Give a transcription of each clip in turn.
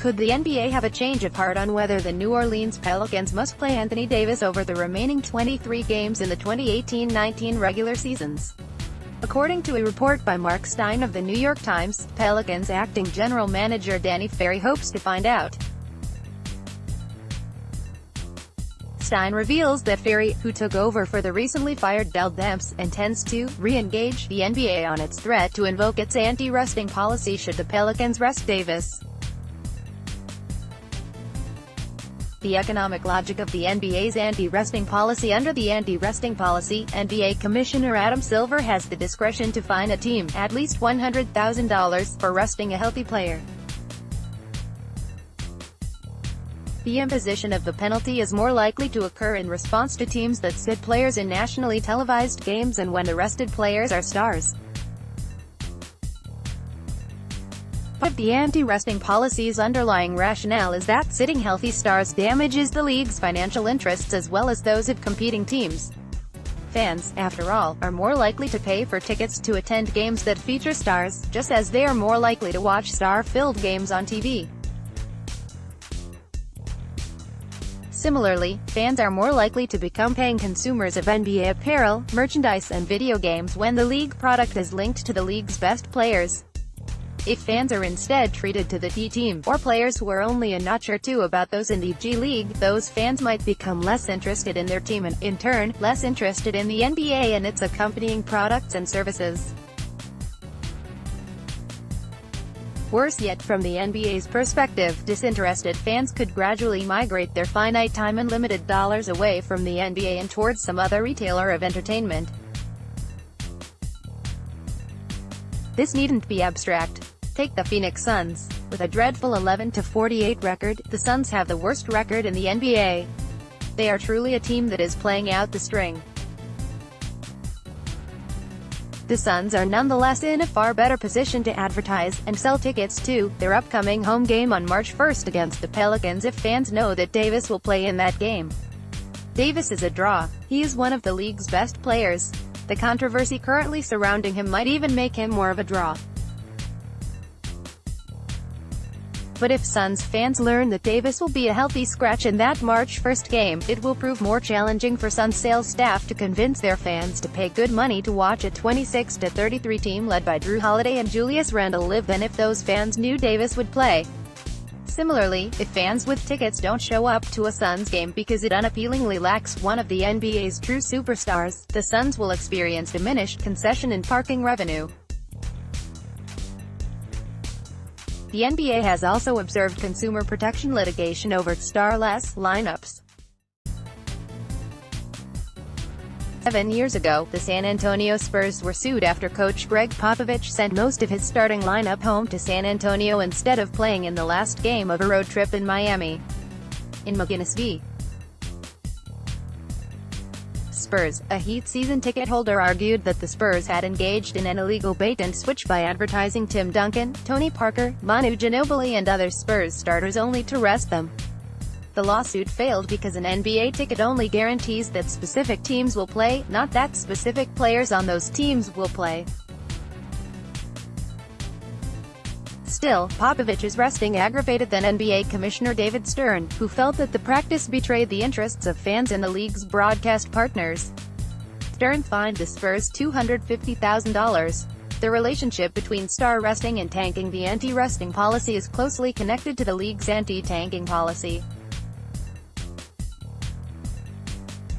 Could the NBA have a change of heart on whether the New Orleans Pelicans must play Anthony Davis over the remaining 23 games in the 2018-19 regular seasons? According to a report by Marc Stein of the New York Times, Pelicans acting general manager Danny Ferry hopes to find out. Stein reveals that Ferry, who took over for the recently fired Dell Demps, intends to re-engage the NBA on its threat to invoke its anti-resting policy should the Pelicans rest Davis. The economic logic of the NBA's anti-resting policy: under the anti-resting policy, NBA Commissioner Adam Silver has the discretion to fine a team at least $100,000 for resting a healthy player. The imposition of the penalty is more likely to occur in response to teams that sit players in nationally televised games and when the rested players are stars. Part of the anti-resting policy's underlying rationale is that sitting healthy stars damages the league's financial interests as well as those of competing teams. Fans, after all, are more likely to pay for tickets to attend games that feature stars, just as they are more likely to watch star-filled games on TV. Similarly, fans are more likely to become paying consumers of NBA apparel, merchandise and video games when the league product is linked to the league's best players. If fans are instead treated to the D team, or players who are only a notch or two about those in the G League, those fans might become less interested in their team and, in turn, less interested in the NBA and its accompanying products and services. Worse yet, from the NBA's perspective, disinterested fans could gradually migrate their finite time and limited dollars away from the NBA and towards some other retailer of entertainment. This needn't be abstract. Take the Phoenix Suns. With a dreadful 11-48 record, the Suns have the worst record in the NBA. They are truly a team that is playing out the string. The Suns are nonetheless in a far better position to advertise and sell tickets to their upcoming home game on March 1st against the Pelicans if fans know that Davis will play in that game. Davis is a draw. He is one of the league's best players. The controversy currently surrounding him might even make him more of a draw. But if Suns fans learn that Davis will be a healthy scratch in that March 1st game, it will prove more challenging for Suns sales staff to convince their fans to pay good money to watch a 26-33 team led by Drew Holiday and Julius Randle live than if those fans knew Davis would play. Similarly, if fans with tickets don't show up to a Suns game because it unappealingly lacks one of the NBA's true superstars, the Suns will experience diminished concession and parking revenue. The NBA has also observed consumer protection litigation over starless lineups. 7 years ago, the San Antonio Spurs were sued after coach Greg Popovich sent most of his starting lineup home to San Antonio instead of playing in the last game of a road trip in Miami. In McGuinness v. Spurs, a Heat season ticket holder argued that the Spurs had engaged in an illegal bait-and-switch by advertising Tim Duncan, Tony Parker, Manu Ginobili and other Spurs starters only to rest them. The lawsuit failed because an NBA ticket only guarantees that specific teams will play, not that specific players on those teams will play. Still, Popovich's resting aggravated then NBA Commissioner David Stern, who felt that the practice betrayed the interests of fans and the league's broadcast partners. Stern fined the Spurs $250,000. The relationship between star resting and tanking: the anti-resting policy is closely connected to the league's anti-tanking policy.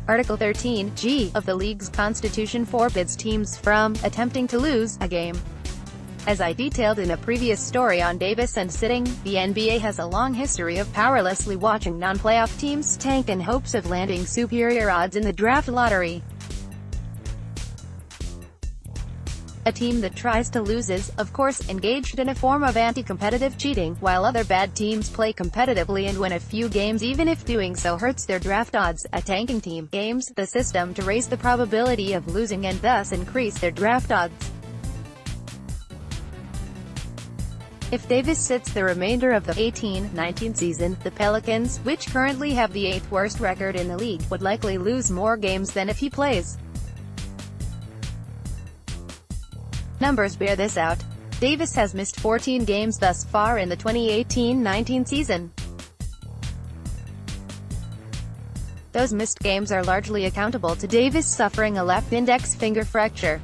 Article 13(g) of the league's constitution forbids teams from attempting to lose a game. As I detailed in a previous story on Davis and sitting, the NBA has a long history of powerlessly watching non-playoff teams tank in hopes of landing superior odds in the draft lottery. A team that tries to lose is, of course, engaged in a form of anti-competitive cheating, while other bad teams play competitively and win a few games even if doing so hurts their draft odds. A tanking team games the system to raise the probability of losing and thus increase their draft odds. If Davis sits the remainder of the 18-19 season, the Pelicans, which currently have the 8th worst record in the league, would likely lose more games than if he plays. Numbers bear this out. Davis has missed 14 games thus far in the 2018-19 season. Those missed games are largely accountable to Davis suffering a left index finger fracture.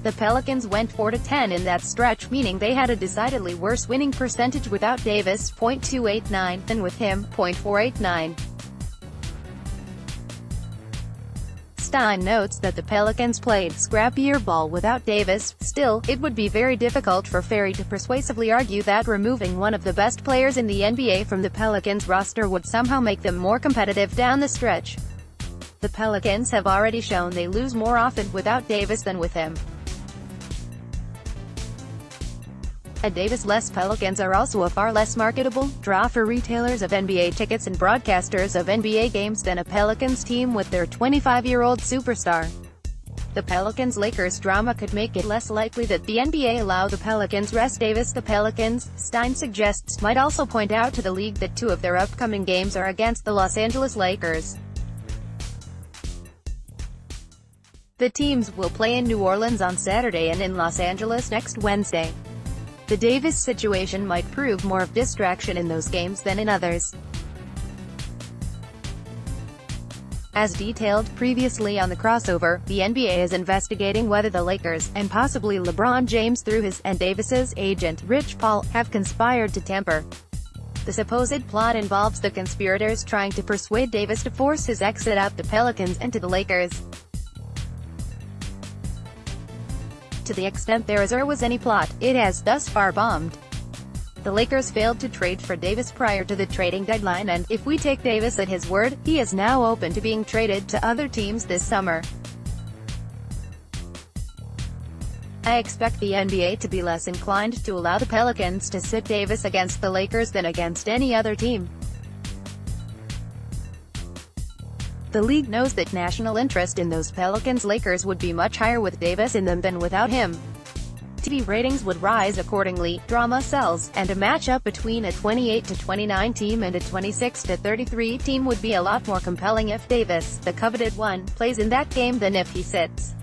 The Pelicans went 4-10 in that stretch, meaning they had a decidedly worse winning percentage without Davis, .289, than with him, .489. Stein notes that the Pelicans played scrappier ball without Davis. Still, it would be very difficult for Ferry to persuasively argue that removing one of the best players in the NBA from the Pelicans roster would somehow make them more competitive down the stretch. The Pelicans have already shown they lose more often without Davis than with him. A Davis-less Pelicans are also a far less marketable draw for retailers of NBA tickets and broadcasters of NBA games than a Pelicans team with their 25-year-old superstar. The Pelicans-Lakers drama could make it less likely that the NBA allow the Pelicans rest Davis. The Pelicans, Stein suggests, might also point out to the league that 2 of their upcoming games are against the Los Angeles Lakers. The teams will play in New Orleans on Saturday and in Los Angeles next Wednesday. The Davis situation might prove more of distraction in those games than in others. As detailed previously on the crossover, the NBA is investigating whether the Lakers, and possibly LeBron James through his, and Davis's agent, Rich Paul, have conspired to tamper. The supposed plot involves the conspirators trying to persuade Davis to force his exit out the Pelicans and to the Lakers. To the extent there is or was any plot, it has thus far bombed. The Lakers failed to trade for Davis prior to the trading deadline, and, if we take Davis at his word, he is now open to being traded to other teams this summer. I expect the NBA to be less inclined to allow the Pelicans to sit Davis against the Lakers than against any other team. The league knows that national interest in those Pelicans-Lakers would be much higher with Davis in them than without him. TV ratings would rise accordingly, drama sells, and a matchup between a 28-29 team and a 26-33 team would be a lot more compelling if Davis, the coveted one, plays in that game than if he sits.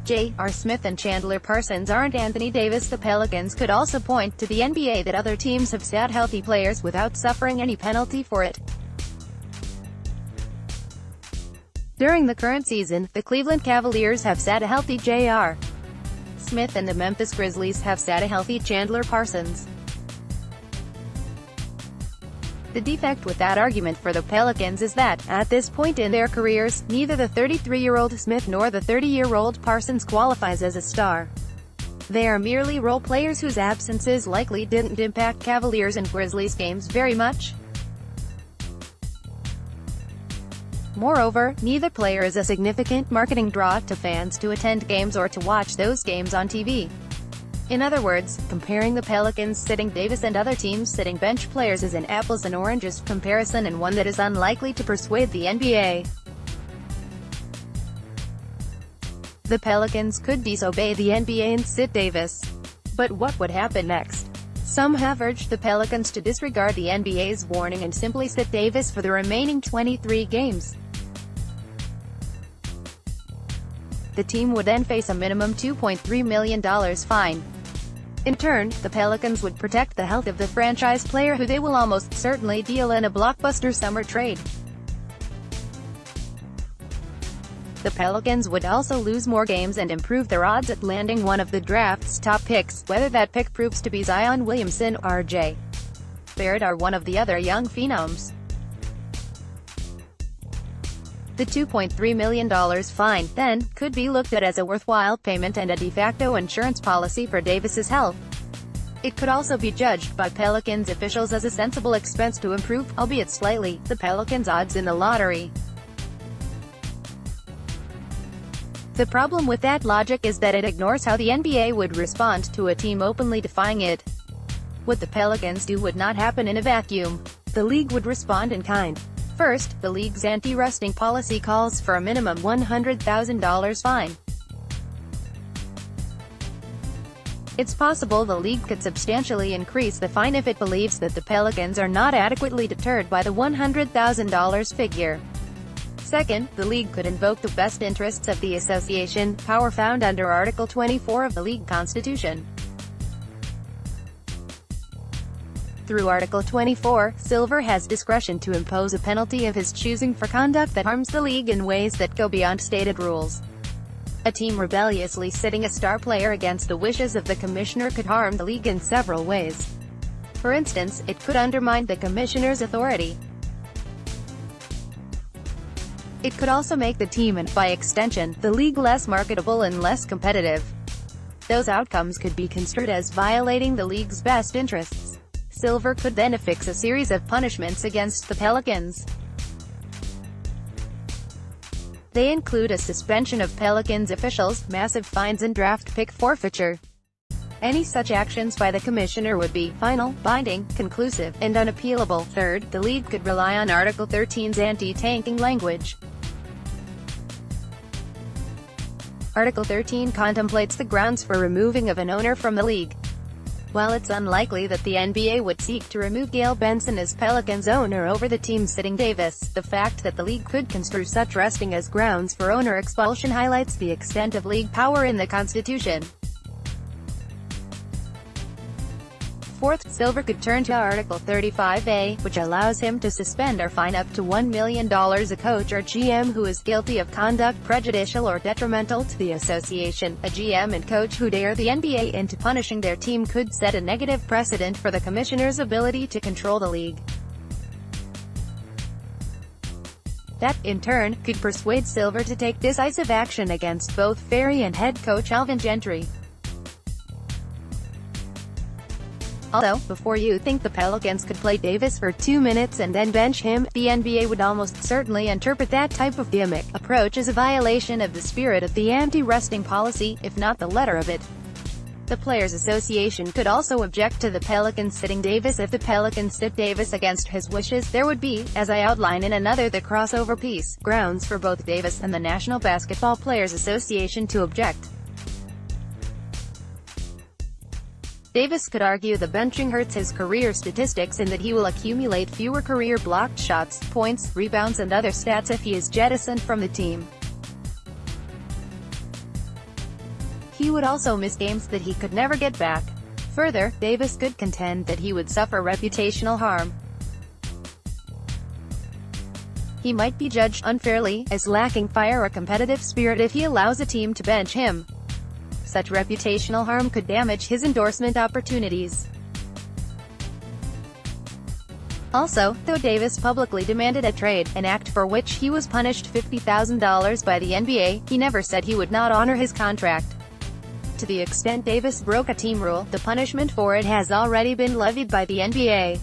J.R. Smith and Chandler Parsons aren't Anthony Davis. The Pelicans could also point to the NBA that other teams have sat healthy players without suffering any penalty for it. During the current season, the Cleveland Cavaliers have sat a healthy J.R. Smith and the Memphis Grizzlies have sat a healthy Chandler Parsons. The defect with that argument for the Pelicans is that, at this point in their careers, neither the 33-year-old Smith nor the 30-year-old Parsons qualifies as a star. They are merely role players whose absences likely didn't impact Cavaliers and Grizzlies games very much. Moreover, neither player is a significant marketing draw to fans to attend games or to watch those games on TV. In other words, comparing the Pelicans sitting Davis and other teams sitting bench players is an apples and oranges comparison, and one that is unlikely to persuade the NBA. The Pelicans could disobey the NBA and sit Davis. But what would happen next? Some have urged the Pelicans to disregard the NBA's warning and simply sit Davis for the remaining 23 games. The team would then face a minimum $2.3 million fine. In turn, the Pelicans would protect the health of the franchise player who they will almost certainly deal in a blockbuster summer trade. The Pelicans would also lose more games and improve their odds at landing one of the draft's top picks, whether that pick proves to be Zion Williamson, R.J. Barrett, or one of the other young phenoms. The $2.3 million fine, then, could be looked at as a worthwhile payment and a de facto insurance policy for Davis's health. It could also be judged by Pelicans officials as a sensible expense to improve, albeit slightly, the Pelicans' odds in the lottery. The problem with that logic is that it ignores how the NBA would respond to a team openly defying it. What the Pelicans do would not happen in a vacuum. The league would respond in kind. First, the league's anti-rusting policy calls for a minimum $100,000 fine. It's possible the league could substantially increase the fine if it believes that the Pelicans are not adequately deterred by the $100,000 figure. Second, the league could invoke the best interests of the association, power found under Article 24 of the league constitution. Through Article 24, Silver has discretion to impose a penalty of his choosing for conduct that harms the league in ways that go beyond stated rules. A team rebelliously sitting a star player against the wishes of the commissioner could harm the league in several ways. For instance, it could undermine the commissioner's authority. It could also make the team and, by extension, the league less marketable and less competitive. Those outcomes could be construed as violating the league's best interests. Silver could then affix a series of punishments against the Pelicans. They include a suspension of Pelicans officials, massive fines and draft pick forfeiture. Any such actions by the commissioner would be final, binding, conclusive, and unappealable. Third, the league could rely on Article 13's anti-tanking language. Article 13 contemplates the grounds for removing of an owner from the league. While it's unlikely that the NBA would seek to remove Gail Benson as Pelicans owner over the team sitting Davis, the fact that the league could construe such resting as grounds for owner expulsion highlights the extent of league power in the Constitution. Fourth, Silver could turn to Article 35A, which allows him to suspend or fine up to $1 million a coach or GM who is guilty of conduct prejudicial or detrimental to the association. A GM and coach who dare the NBA into punishing their team could set a negative precedent for the commissioner's ability to control the league. That, in turn, could persuade Silver to take decisive action against both Ferry and head coach Alvin Gentry. Also, before you think the Pelicans could play Davis for 2 minutes and then bench him, the NBA would almost certainly interpret that type of gimmick approach as a violation of the spirit of the anti-resting policy, if not the letter of it. The Players Association could also object to the Pelicans sitting Davis. If the Pelicans sit Davis against his wishes, there would be, as I outline in another The Crossover piece, grounds for both Davis and the National Basketball Players Association to object. Davis could argue the benching hurts his career statistics in that he will accumulate fewer career blocked shots, points, rebounds and other stats if he is jettisoned from the team. He would also miss games that he could never get back. Further, Davis could contend that he would suffer reputational harm. He might be judged unfairly, as lacking fire or competitive spirit if he allows a team to bench him. Such reputational harm could damage his endorsement opportunities. Also, though Davis publicly demanded a trade, an act for which he was punished $50,000 by the NBA, he never said he would not honor his contract. To the extent Davis broke a team rule, the punishment for it has already been levied by the NBA.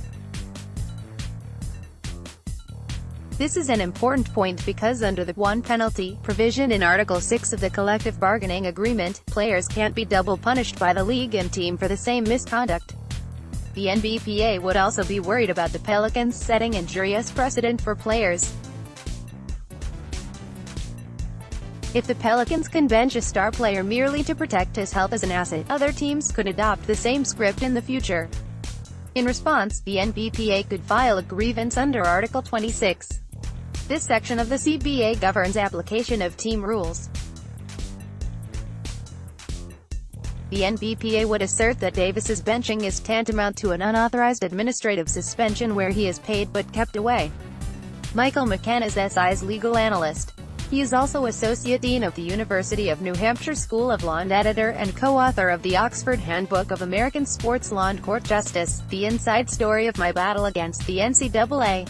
This is an important point because under the one penalty provision in Article 6 of the Collective Bargaining Agreement, players can't be double punished by the league and team for the same misconduct. The NBPA would also be worried about the Pelicans setting injurious precedent for players. If the Pelicans can bench a star player merely to protect his health as an asset, other teams could adopt the same script in the future. In response, the NBPA could file a grievance under Article 26. This section of the CBA governs application of team rules. The NBPA would assert that Davis's benching is tantamount to an unauthorized administrative suspension where he is paid but kept away. Michael McCann is SI's legal analyst. He is also Associate Dean of the University of New Hampshire School of Law and editor and co-author of the Oxford Handbook of American Sports Law and Court Justice, The Inside Story of My Battle Against the NCAA.